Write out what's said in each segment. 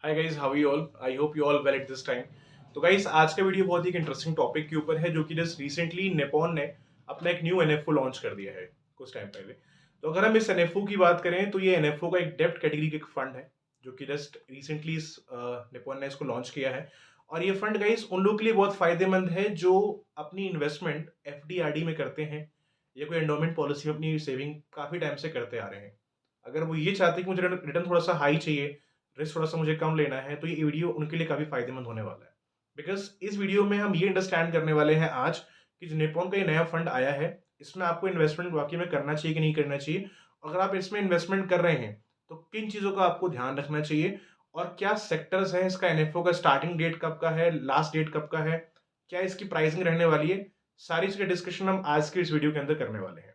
Hi guys, how you all? I hope you all well at this time. तो guys, आज का video बहुत ही interesting topic के ऊपर है, जो कि जस्ट रिसेंटली निपॉन ने अपना एक न्यू एनएफओ लॉन्च कर दिया है कुछ टाइम पहले। तो अगर हम इस एनएफओ की बात करें तो ये एनएफओ का एक डेप्ट कैटेगरी का फंड है, जो कि जस्ट रिसेंटली इस निपॉन ने इसको लॉन्च किया है। और ये फंड गाइस उन लोगों के लिए बहुत फायदेमंद है जो अपनी इन्वेस्टमेंट एफडी में करते हैं या कोई एंडोमेंट पॉलिसी में अपनी सेविंग काफी टाइम से करते आ रहे हैं। अगर वो ये चाहते हैं कि मुझे रिटर्न थोड़ा सा हाई चाहिए, रिस्क थोड़ा सा मुझे कम लेना है, तो ये वीडियो उनके लिए काफी फायदेमंद होने वाला है। बिकॉज इस वीडियो में हम ये अंडरस्टैंड करने वाले हैं आज कि जो निपॉन का ये नया फंड आया है, इसमें आपको इन्वेस्टमेंट वाकई में करना चाहिए कि नहीं करना चाहिए। अगर आप इसमें इन्वेस्टमेंट कर रहे हैं तो किन चीजों का आपको ध्यान रखना चाहिए, और क्या सेक्टर्स हैं इसका, एनएफओ का स्टार्टिंग डेट कब का है, लास्ट डेट कब का है, क्या इसकी प्राइसिंग रहने वाली है, सारी चीजें डिस्कशन हम आज के इस वीडियो के अंदर करने वाले हैं।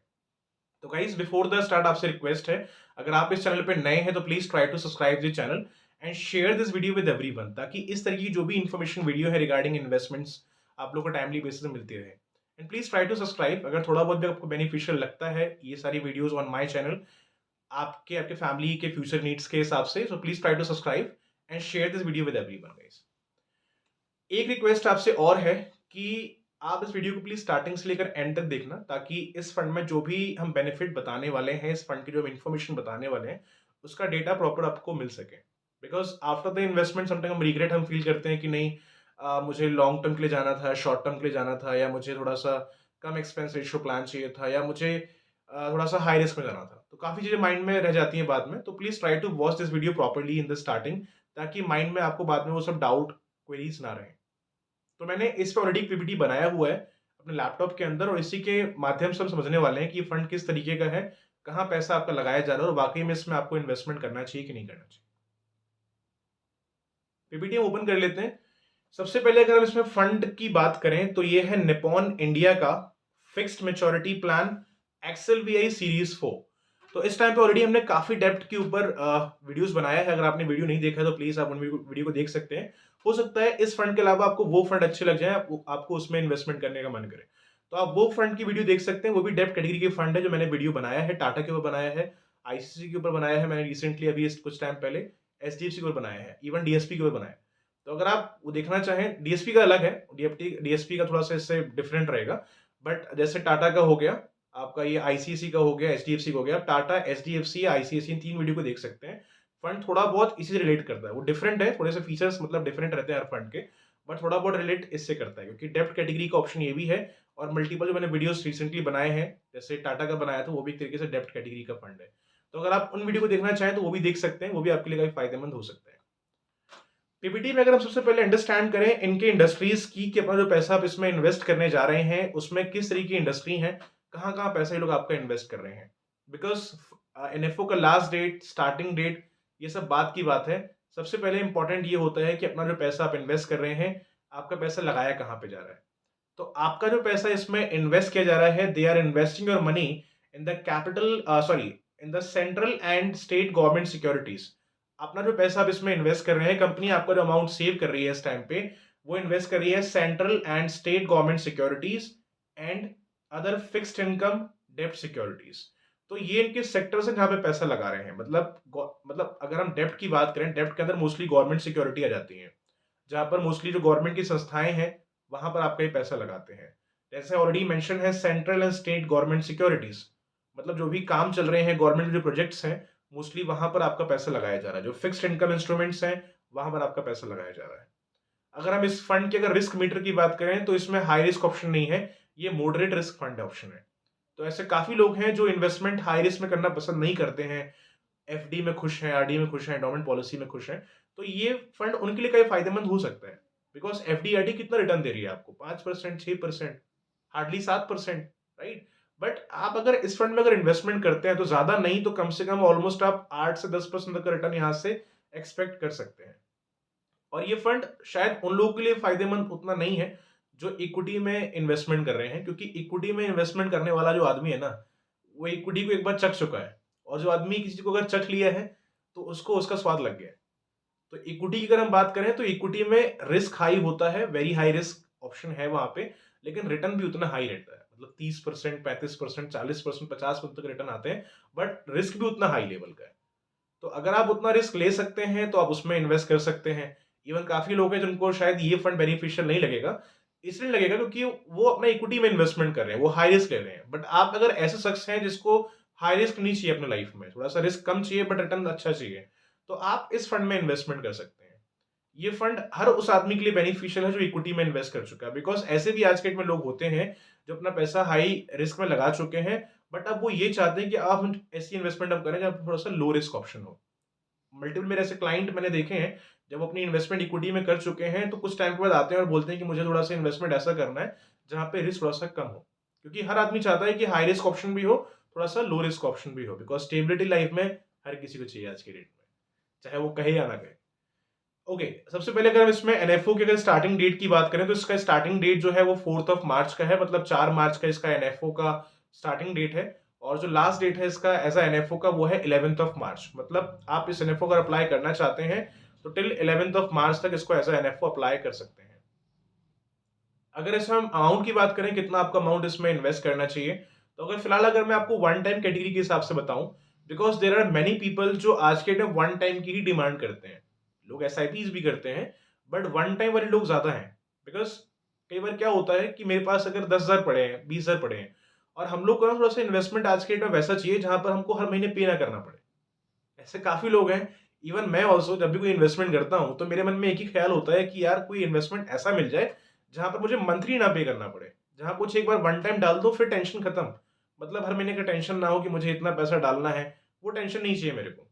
तो गाइस, बिफोर द स्टार्ट आपसे रिक्वेस्ट है, अगर आप इस चैनल पे नए हैं तो please try to subscribe this channel and share this video with everyone, ताकि इस तरह की जो भी इन्फॉर्मेशन वीडियो है रिगार्डिंग इन्वेस्टमेंट्स आप लोगों को टाइमली बेसिस पे मिलती रहे। And please try to subscribe अगर थोड़ा बहुत भी आपको बेनिफिशियल लगता है ये सारी वीडियोस ऑन माय चैनल, आपके आपके फैमिली के फ्यूचर नीड्स के हिसाब से। So please try to subscribe and share this video with everyone guys. एक रिक्वेस्ट आपसे और है कि आप इस वीडियो को प्लीज स्टार्टिंग से लेकर एंड तक देखना, ताकि इस फंड में जो भी हम बेनिफिट बताने वाले हैं, इस फंड की जो हम इन्फॉर्मेशन बताने वाले हैं, उसका डेटा प्रॉपर आपको मिल सके। Because after the investment sometime हम रिग्रेट हम फील करते हैं कि नहीं, मुझे लॉन्ग टर्म के लिए जाना था, शॉर्ट टर्म के लिए जाना था, या मुझे थोड़ा सा कम एक्सपेंस रेशियो प्लान चाहिए था, या मुझे थोड़ा सा हाई रिस्क में जाना था। तो काफी चीजें माइंड में रह जाती हैं बाद में। तो please try to watch this video properly in the starting, ताकि माइंड में आपको बाद में वो सब डाउट क्वेरीज ना रहे। तो मैंने इस पे ऑलरेडी पीपीटी बनाया हुआ है अपने लैपटॉप के अंदर, और इसी के माध्यम से हम समझने वाले हैं कि ये फंड किस तरीके का है, कहाँ पैसा आपका लगाया जा रहा है, और वाकई में इसमें आपको इन्वेस्टमेंट करना चाहिए कि नहीं करना चाहिए। पीपीटी हम ओपन कर लेते हैं। सबसे पहले अगर हम इसमें फंड की बात करें तो ये है निपॉन इंडिया का fixed maturity plan excel V series 4। तो इस टाइम पे ऑलरेडी हमने काफी डेप्थ के ऊपर वीडियोस बनाया है। अगर आपने वीडियो नहीं देखा है तो प्लीज आप उन वीडियो को देख सकते हैं। हो सकता है इस फंड के अलावा आपको वो फंड अच्छे लग जाए, आपको उसमें इन्वेस्टमेंट करने का मन करे, तो आप वो फंड की वीडियो देख सकते हैं। वो भी डेप्थ कैटेगरी के फंड है, जो मैंने वीडियो बनाया है, टाटा के ऊपर बनाया है, आईसीसी के ऊपर बनाया है, मैंने रिसेंटली अभी कुछ टाइम पहले एचडीएफसी के ऊपर बनाया है, इवन डीएसपी के ऊपर बनाया है। तो अगर आप वो देखना चाहें, डीएसपी का अलग है, डीएसपी का थोड़ा सा इससे डिफरेंट रहेगा। बट जैसे टाटा का हो गया, आपका ये आईसीसी का हो गया, एचडीएफसी का हो गया, आप टाटा, एचडीएफसी या आईसीसी इन तीन वीडियो को देख सकते हैं। फंड थोड़ा बहुत इसी से रिलेट करता है, वो डिफरेंट है, थोड़े से फीचर्स मतलब डिफरेंट रहते हैं हर फंड के, बट थोड़ा बहुत रिलेट इससे करता है, क्योंकि डेप्थ कैटेगरी का ऑप्शन ये भी है। और मल्टीपल जो मैंने वीडियोस रिसेंटली बनाए हैं, जैसे टाटा का बनाया था, वो भी एक तरीके से डेप्थ कैटेगरी का फंड है। तो अगर आप उन वीडियो को देखना चाहें तो वो भी देख सकते हैं, वो भी आपके लिए काफी फायदेमंद हो सकता है। पीपीटी में अगर हम सबसे पहले अंडरस्टैंड करें इनके इंडस्ट्रीज की, कि अपना जो पैसा आप इसमें इन्वेस्ट करने जा रहे हैं उसमें किस तरीके की इंडस्ट्री है, कहाँ कहाँ पैसा ये लोग आपका इन्वेस्ट कर रहे हैं। बिकॉज एनएफओ का लास्ट डेट, स्टार्टिंग डेट, ये सब बात की बात है। सबसे पहले इंपॉर्टेंट ये होता है कि अपना जो पैसा आप इन्वेस्ट कर रहे हैं, आपका पैसा लगाया कहाँ पे जा रहा है। तो आपका जो पैसा इसमें इन्वेस्ट किया जा रहा है, they are investing your money in the capital, sorry, in the central and state government securities. अपना जो पैसा आप इसमें इन्वेस्ट कर रहे हैं, कंपनी आपका जो अमाउंट सेव कर रही है इस टाइम पे, वो इन्वेस्ट कर रही है central and state government securities and other fixed income डेप्ट सिक्योरिटीज। तो ये इनके सेक्टर्स हैं जहां पे पैसा लगा रहे हैं। मतलब अगर हम डेप्ट की बात करें, डेप्ट के अंदर मोस्टली गवर्नमेंट सिक्योरिटी आ जाती है, जहां पर मोस्टली जो गवर्नमेंट की संस्थाएं हैं वहां पर आपका ये पैसा लगाते हैं। जैसे ऑलरेडी मेंशन है central and state government securities, मतलब जो भी काम चल रहे हैं, गवर्नमेंट जो प्रोजेक्ट्स हैं, मोस्टली वहां पर आपका पैसा लगाया जा रहा है। जो फिक्स्ड इनकम इंस्ट्रूमेंट्स हैं, वहां पर आपका पैसा लगाया जा रहा है। अगर हम इस फंड के अगर रिस्क मीटर की बात करें तो इसमें हाई रिस्क ऑप्शन नहीं है, ये मॉडरेट रिस्क फंड ऑप्शन है। तो ऐसे काफी लोग हैं जो इन्वेस्टमेंट हाई रिस्क में करना पसंद नहीं करते हैं, एफडी में खुश हैं, आरडी में खुश हैं, एंडोमेंट पॉलिसी में खुश हैं। तो ये फंड उनके लिए काफी फायदेमंद हो सकता है। बिकॉज एफडी आरडी कितना रिटर्न दे रही है आपको? 5%, 6%, हार्डली 7%, राइट। बट आप अगर इस फंड में अगर इन्वेस्टमेंट करते हैं तो ज्यादा नहीं तो कम से कम ऑलमोस्ट आप 8 से 10% तक का रिटर्न यहां से एक्सपेक्ट कर सकते हैं। और ये फंड शायद उन लोगों के लिए फायदेमंद उतना नहीं है जो इक्विटी में इन्वेस्टमेंट कर रहे हैं, क्योंकि इक्विटी में इन्वेस्टमेंट करने वाला जो आदमी है ना, वो इक्विटी को एक बार चख चुका है। और जो आदमी किसी को अगर चख लिया है तो उसको उसका स्वाद लग गया है। तो इक्विटी की अगर हम बात करें तो इक्विटी में रिस्क हाई होता है, वेरी हाई रिस्क ऑप्शन है वहां पे, लेकिन रिटर्न भी उतना हाई रहता है। मतलब 30%, 35%, 40%, 50% तक रिटर्न आते हैं, बट रिस्क भी उतना हाई लेवल का है। तो अगर आप उतना रिस्क ले सकते हैं तो आप उसमें इन्वेस्ट कर सकते हैं। इवन काफी लोग हैं जिनको शायद ये फंड बेनिफिशियल नहीं लगेगा, इसलिए लगेगा क्योंकि वो अपना इक्विटी में इन्वेस्टमेंट कर रहे हैं, वो हाई रिस्क ले रहे हैं। बट आप अगर ऐसे शख्स हैं जिसको हाई रिस्क नहीं चाहिए अपने लाइफ में, थोड़ा सा रिस्क कम चाहिए बट रिटर्न अच्छा चाहिए, तो आप इस फंड में इन्वेस्टमेंट कर सकते हैं। ये फंड हर उस आदमी के लिए बेनिफिशियल है जो इक्विटी में इन्वेस्ट कर चुका है, बिकॉज ऐसे भी आज के डेट में लोग होते हैं जो अपना पैसा हाई रिस्क में लगा चुके हैं, बट अब वो ये चाहते हैं कि आप ऐसी इन्वेस्टमेंट अब करें जहाँ थोड़ा सा लो रिस्क ऑप्शन हो। मल्टीपल मेरे ऐसे क्लाइंट मैंने देखे हैं, जब अपनी इन्वेस्टमेंट इक्विटी में कर चुके हैं तो कुछ टाइम के बाद आते हैं और बोलते हैं कि मुझे थोड़ा सा इन्वेस्टमेंट ऐसा करना है जहाँ पे रिस्क थोड़ा सा कम हो, क्योंकि हर आदमी चाहता है कि हाई रिस्क ऑप्शन भी हो, थोड़ा सा लो रिस्क ऑप्शन भी हो, बिकॉज स्टेबिलिटी लाइफ में हर किसी को चाहिए आज के डेट में, चाहे वो कहे या ना कहे। ओके, सबसे पहले अगर हम इसमें एनएफओ की अगर स्टार्टिंग डेट की बात करें तो इसका स्टार्टिंग डेट जो है वो 4 मार्च का है, मतलब 4 मार्च का इसका एनएफओ का स्टार्टिंग डेट है। और जो लास्ट डेट है इसका एज एनएफओ का वो है 11 मार्च, मतलब आप इस एनएफओ अगर अप्लाई करना चाहते हैं तो टिल 11 मार्च तक इसको एज एनएफओ अप्लाई कर सकते हैं। अगर इसमें हम अमाउंट की बात करें, कितना आपका अमाउंट इसमें इन्वेस्ट करना चाहिए, तो अगर फिलहाल अगर मैं आपको वन टाइम कैटेगरी के हिसाब से बताऊं, because there are many people जो आज के टाइम वन टाइम की ही डिमांड करते हैं। लोग एसआईपीज भी करते हैं बट वन टाइम वाले लोग ज्यादा हैं, बिकॉज कई बार क्या होता है कि मेरे पास अगर 10,000 पड़े हैं, 20,000 पड़े हैं, और हम लोग को ना थोड़ा सा इन्वेस्टमेंट आज के डेट में वैसा चाहिए जहां पर हमको हर महीने पे ना करना पड़े। ऐसे काफी लोग हैं, इवन मैं ऑल्सो जब भी कोई इन्वेस्टमेंट करता हूं तो मेरे मन में एक ही ख्याल होता है कि यार कोई इन्वेस्टमेंट ऐसा मिल जाए जहां पर मुझे मंथली ना पे करना पड़े, जहां कुछ एक बार वन टाइम डाल दो फिर टेंशन खत्म, मतलब हर महीने का टेंशन ना हो कि मुझे इतना पैसा डालना है, वो टेंशन नहीं चाहिए मेरे को।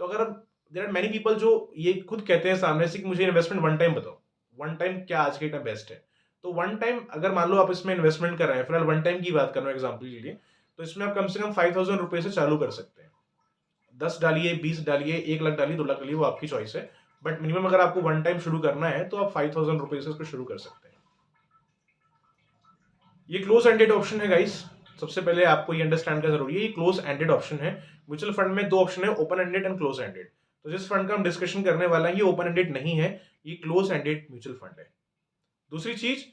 तो अगर देर आर मेनी पीपल जो ये खुद कहते हैं सामने से कि मुझे इन्वेस्टमेंट वन टाइम बताओ, वन टाइम क्या आज के टाइम बेस्ट है, तो वन टाइम अगर मान लो आप इसमें इन्वेस्टमेंट कर रहे हैं, फिलहाल वन टाइम की बात कर रहा हूँ एग्जाम्पल के लिए, तो इसमें आप कम से कम 5,000 रुपए से चालू कर सकते हैं। 10 डालिए, 20 डालिए, 1 लाख डालिए, 2 लाख डालिए, वो आपकी चॉइस है। बट मिनिमम अगर आपको वन टाइम शुरू करना है तो आप 5,000 रुपए से इसको शुरू कर सकते हैं। ये क्लोज एंडेड ऑप्शन है गाइस, सबसे पहले आपको ये अंडरस्टैंड करना जरूरी है, ये क्लोज एंडेड ऑप्शन है। म्यूचुअल फंड में दो ऑप्शन है, open ended and close ended. तो जिस फंड का हम डिस्कशन करने वाला है ये ओपन एंडेड नहीं है, ये क्लोज एंडेड म्यूचुअल फंड है। दूसरी चीज,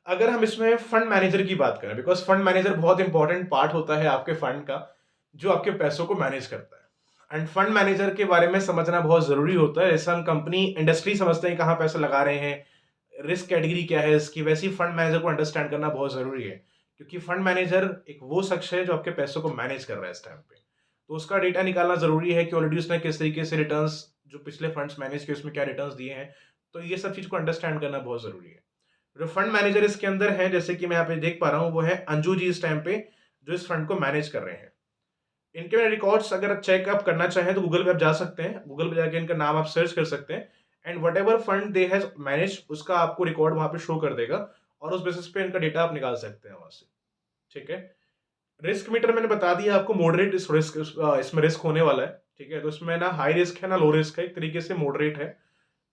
अगर हम इसमें फंड मैनेजर की बात करें, बिकॉज फंड मैनेजर बहुत इंपॉर्टेंट पार्ट होता है आपके फंड का, जो आपके पैसों को मैनेज करता है। एंड फंड मैनेजर के बारे में समझना बहुत जरूरी होता है। जैसे हम कंपनी इंडस्ट्री समझते हैं कहाँ पैसा लगा रहे हैं, रिस्क कैटेगरी क्या है इसकी, वैसे ही फंड मैनेजर को अंडरस्टैंड करना बहुत जरूरी है, क्योंकि फंड मैनेजर एक वो शख्स है जो आपके पैसों को मैनेज कर रहा है इस टाइम पे। तो उसका डेटा निकालना जरूरी है कि ऑलरेडी उसने किस तरीके से रिटर्न्स, जो पिछले फंड्स मैनेज किए उसमें क्या रिटर्न्स दिए हैं, तो ये सब चीज को अंडरस्टैंड करना बहुत जरूरी है। जो फंड मैनेजर इसके अंदर है, जैसे कि मैं यहाँ पे देख पा रहा हूँ, वो है अंजू जी इस टाइम पे जो इस फंड को मैनेज कर रहे हैं। इनके रिकॉर्ड्स अगर चेकअप करना चाहें तो गूगल पे आप जा सकते हैं, गूगल पे जाके इनका नाम आप सर्च कर सकते हैं, and what ever fund they has manage उसका आपको रिकॉर्ड वहां पे शो कर देगा, और उस बेसिस पे इनका डेटा आप निकाल सकते हैं वहां से। ठीक है, रिस्क मीटर मैंने बता दिया आपको, मॉडरेट इस रिस्क इसमें रिस्क होने वाला है। ठीक है, तो इसमें ना हाई रिस्क है ना लो रिस्क है, एक तरीके से मॉडरेट है।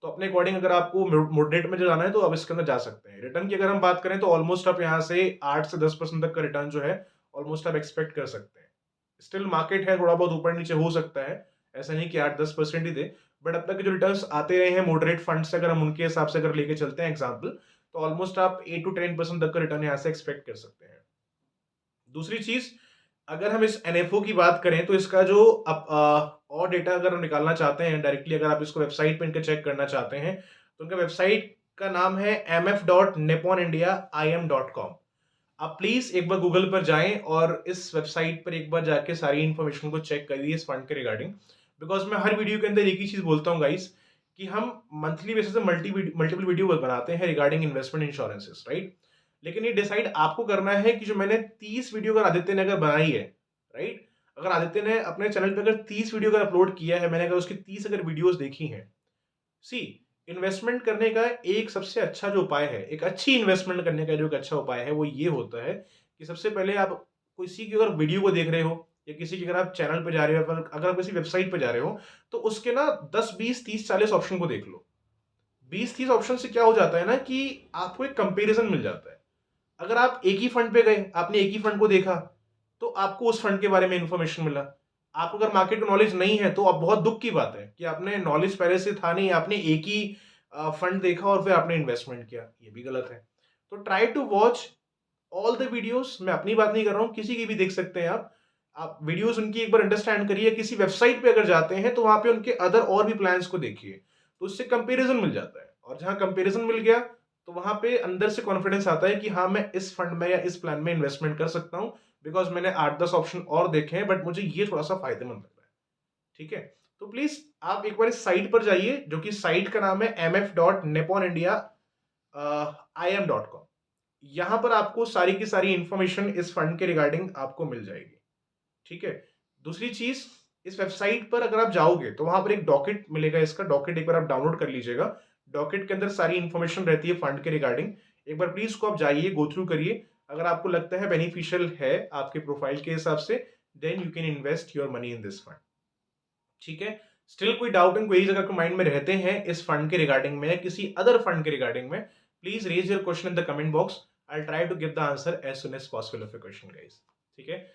तो अपने अकॉर्डिंग अगर आपको मॉडरेट में जो जाना है तो आप इसके अंदर जा सकते हैं। रिटर्न की अगर हम बात करें तो ऑलमोस्ट आप यहाँ से 8 से 10% तक का रिटर्न जो है ऑलमोस्ट आप एक्सपेक्ट कर सकते हैं। स्टिल मार्केट है, थोड़ा बहुत ऊपर नीचे हो सकता है, ऐसा नहीं कि 8-10% ही दे, बट अब तक के जो रिटर्न्स आते रहे हैं मॉडरेट फंड से, अगर हम उनके हिसाब से अगर लेके चलते हैं एग्जाम्पल, तो ऑलमोस्ट आप 8 to 10% तक का रिटर्न यहाँ से एक्सपेक्ट कर सकते हैं। दूसरी चीज, अगर हम इस एनएफओ की बात करें तो इसका जो और डेटा अगर हम निकालना चाहते हैं डायरेक्टली, अगर आप इसको वेबसाइट पे इनका चेक करना चाहते हैं, तो उनका वेबसाइट का नाम है mf.nipponindiaim.com। आप प्लीज एक बार गूगल पर जाएं और इस वेबसाइट पर एक बार जाके सारी इंफॉर्मेशन को चेक करिए इस फंड के रिगार्डिंग, बिकॉज मैं हर वीडियो के अंदर एक ही चीज बोलता हूँ गाइस, कि हम मंथली बेसिस पे मल्टीपल वीडियो बनाते हैं रिगार्डिंग इन्वेस्टमेंट इंश्योरेंसेस, राइट। लेकिन ये डिसाइड आपको करना है कि जो मैंने 30 वीडियो अगर आदित्य ने अगर बनाई है, राइट, अगर आदित्य ने अपने चैनल पे अगर 30 वीडियो अगर अपलोड किया है, मैंने अगर उसकी 30 अगर वीडियोस देखी हैं, सी, इन्वेस्टमेंट करने का एक सबसे अच्छा जो उपाय है, एक अच्छी इन्वेस्टमेंट करने का जो एक अच्छा उपाय है, वो ये होता है कि सबसे पहले आप किसी की अगर वीडियो को देख रहे हो, या किसी की अगर आप चैनल पे जा रहे हो, अगर आप किसी वेबसाइट पे जा रहे हो, तो उसके ना 10, 20, 30, 40 ऑप्शन को देख लो। 20-30 ऑप्शन से क्या हो जाता है ना कि आपको एक कंपेरिजन मिल जाता है। अगर आप एक ही फंड पे गए, आपने एक ही फंड को देखा, तो आपको उस फंड के बारे में इंफॉर्मेशन मिला। आपको अगर मार्केट का नॉलेज नहीं है तो अब बहुत दुख की बात है कि आपने नॉलेज पहले से था नहीं, आपने एक ही फंड देखा और फिर आपने इन्वेस्टमेंट किया, ये भी गलत है। तो try to watch all the videos, मैं अपनी बात नहीं कर रहा हूँ, किसी की भी देख सकते हैं आप। आप वीडियोस उनकी एक बार अंडरस्टैंड करिए, किसी वेबसाइट पे अगर जाते हैं तो वहां पे उनके अदर और भी प्लान्स को देखिए, तो उससे कंपैरिजन मिल जाता है, और जहां कंपैरिजन मिल गया तो वहां पे अंदर से कॉन्फिडेंस आता है कि हाँ मैं इस फंड में या इस प्लान में इन्वेस्टमेंट कर सकता हूं, बिकॉज मैंने 8-10 ऑप्शन और देखे हैं बट मुझे ये थोड़ा सा फायदेमंद लग रहा है। ठीक है, तो प्लीज आप एक बार इस साइट पर जाइए, जो कि साइट का नाम है mf.niponindia.im.com। यहां पर आपको सारी की सारी इंफॉर्मेशन इस फंड के रिगार्डिंग आपको मिल जाएगी। ठीक है, दूसरी चीज, इस वेबसाइट पर अगर आप जाओगे तो वहां पर एक डॉकेट मिलेगा, इसका डॉकेट एक बार आप डाउनलोड कर लीजिएगा। डॉकेट के अंदर सारी इंफॉर्मेशन रहती है फंड के रिगार्डिंग, एक बार प्लीज को आप जाइए, गो थ्रू करिए। अगर आपको लगता है बेनिफिशियल है आपके प्रोफाइल के हिसाब से, then you can invest your money in this fund. ठीक है, स्टिल कोई डाउट एंड क्वेरीज अगर माइंड में रहते हैं इस फंड के रिगार्डिंग में या किसी अदर फंड के रिगार्डिंग में, please raise your question in the comment box. I try to give the answer as soon as possible of your question guys. ठीक है,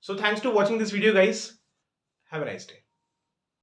so thanks to watching this video guys, have a nice day।